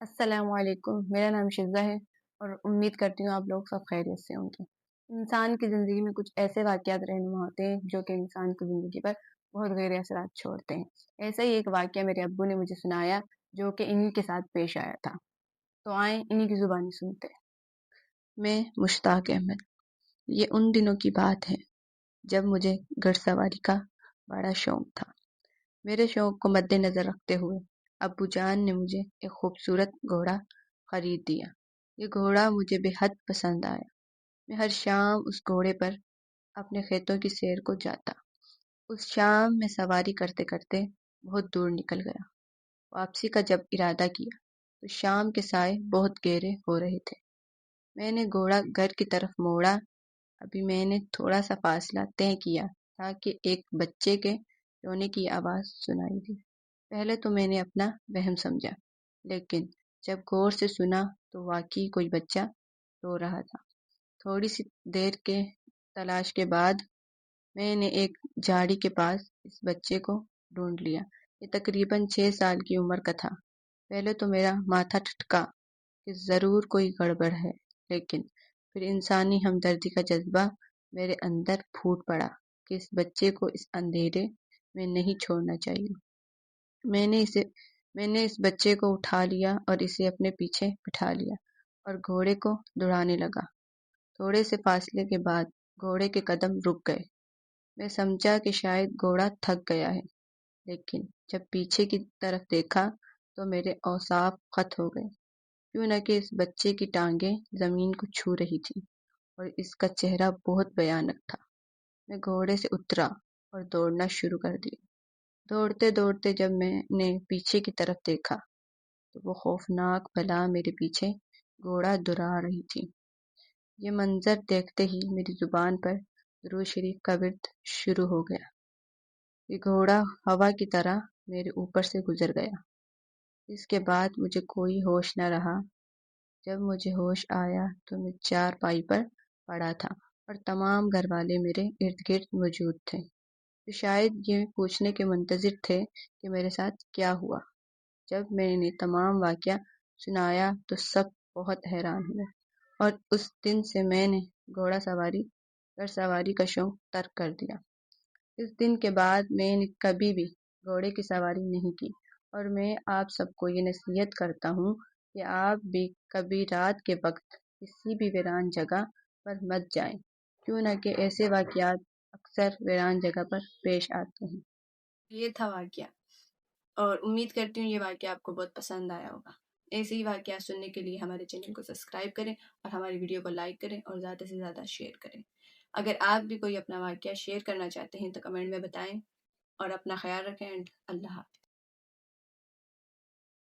السلام علیکم، میرا نام شزہ ہے اور امید کرتی ہوں آپ لوگ سب خیریت سے ہوں گے۔ انسان کی زندگی میں کچھ ایسے واقعات رہنما ہوتے ہیں جو کہ انسان کی زندگی پر بہت گہرے اثرات چھوڑتے ہیں۔ ایسا ہی ایک واقعہ میرے ابو نے مجھے سنایا جو کہ انہی کے ساتھ پیش آیا تھا۔ تو آئیں انہی کی زبانی سنتے ہیں۔ میں مشتاق احمد، یہ ان دنوں کی بات ہے جب مجھے گھڑ سواری کا بڑا شوق تھا۔ میرے شوق کو مد نظر رکھتے ہوئے ابو جان نے مجھے ایک خوبصورت گھوڑا خرید دیا۔ یہ گھوڑا مجھے بے حد پسند آیا۔ میں ہر شام اس گھوڑے پر اپنے کھیتوں کی سیر کو جاتا۔ اس شام میں سواری کرتے کرتے بہت دور نکل گیا۔ واپسی کا جب ارادہ کیا تو شام کے سائے بہت گہرے ہو رہے تھے۔ میں نے گھوڑا گھر کی طرف موڑا۔ ابھی میں نے تھوڑا سا فاصلہ طے کیا تھا کہ ایک بچے کے رونے کی آواز سنائی دی۔ پہلے تو میں نے اپنا وہم سمجھا، لیکن جب غور سے سنا تو واقعی کوئی بچہ رو رہا تھا۔ تھوڑی سی دیر کے تلاش کے بعد میں نے ایک جھاڑی کے پاس اس بچے کو ڈھونڈ لیا۔ یہ تقریباً 6 سال کی عمر کا تھا۔ پہلے تو میرا ماتھا ٹھٹکا کہ ضرور کوئی گڑبڑ ہے، لیکن پھر انسانی ہمدردی کا جذبہ میرے اندر پھوٹ پڑا کہ اس بچے کو اس اندھیرے میں نہیں چھوڑنا چاہیے۔ میں نے اس بچے کو اٹھا لیا اور اسے اپنے پیچھے بٹھا لیا اور گھوڑے کو دوڑانے لگا۔ تھوڑے سے فاصلے کے بعد گھوڑے کے قدم رک گئے۔ میں سمجھا کہ شاید گھوڑا تھک گیا ہے، لیکن جب پیچھے کی طرف دیکھا تو میرے اعصاب خط ہو گئے، کیوں نہ کہ اس بچے کی ٹانگیں زمین کو چھو رہی تھیں اور اس کا چہرہ بہت بھیانک تھا۔ میں گھوڑے سے اترا اور دوڑنا شروع کر دیا۔ دوڑتے دوڑتے جب میں نے پیچھے کی طرف دیکھا تو وہ خوفناک بلا میرے پیچھے گھوڑا دوڑا رہی تھی۔ یہ منظر دیکھتے ہی میری زبان پر درود شریف کا ورد شروع ہو گیا۔ یہ گھوڑا ہوا کی طرح میرے اوپر سے گزر گیا۔ اس کے بعد مجھے کوئی ہوش نہ رہا۔ جب مجھے ہوش آیا تو میں چارپائی پر پڑا تھا اور تمام گھر والے میرے ارد گرد موجود تھے، جو شاید یہ پوچھنے کے منتظر تھے کہ میرے ساتھ کیا ہوا۔ جب میں نے تمام واقعہ سنایا تو سب بہت حیران ہوئے اور اس دن سے میں نے گھڑ سواری کا شوق ترک کر دیا۔ اس دن کے بعد میں نے کبھی بھی گھوڑے کی سواری نہیں کی اور میں آپ سب کو یہ نصیحت کرتا ہوں کہ آپ بھی کبھی رات کے وقت کسی بھی ویران جگہ پر مت جائیں، کیوں نہ کہ ایسے واقعات اکثر ویران جگہ پر پیش آتے ہیں۔ یہ تھا واقعہ، اور امید کرتی ہوں یہ واقعہ آپ کو بہت پسند آیا ہوگا۔ ایسے ہی واقعات سننے کے لیے ہمارے چینل کو سبسکرائب کریں اور ہماری ویڈیو کو لائک کریں اور زیادہ سے زیادہ شیئر کریں۔ اگر آپ بھی کوئی اپنا واقعہ شیئر کرنا چاہتے ہیں تو کمنٹ میں بتائیں اور اپنا خیال رکھیں۔ اللہ حافظ۔